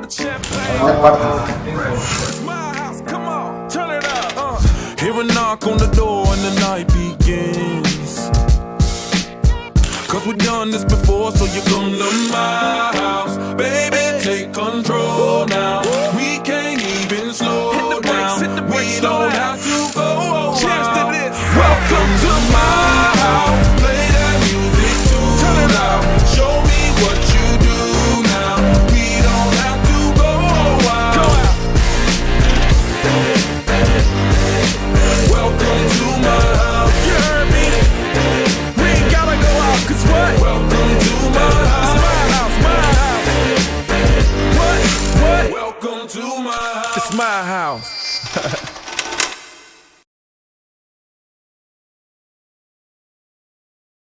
the champagne. It's my house, come on, turn it up. Hear a knock on the door and the night begins. Cause we done this before, so you come to my house. Baby, take control now.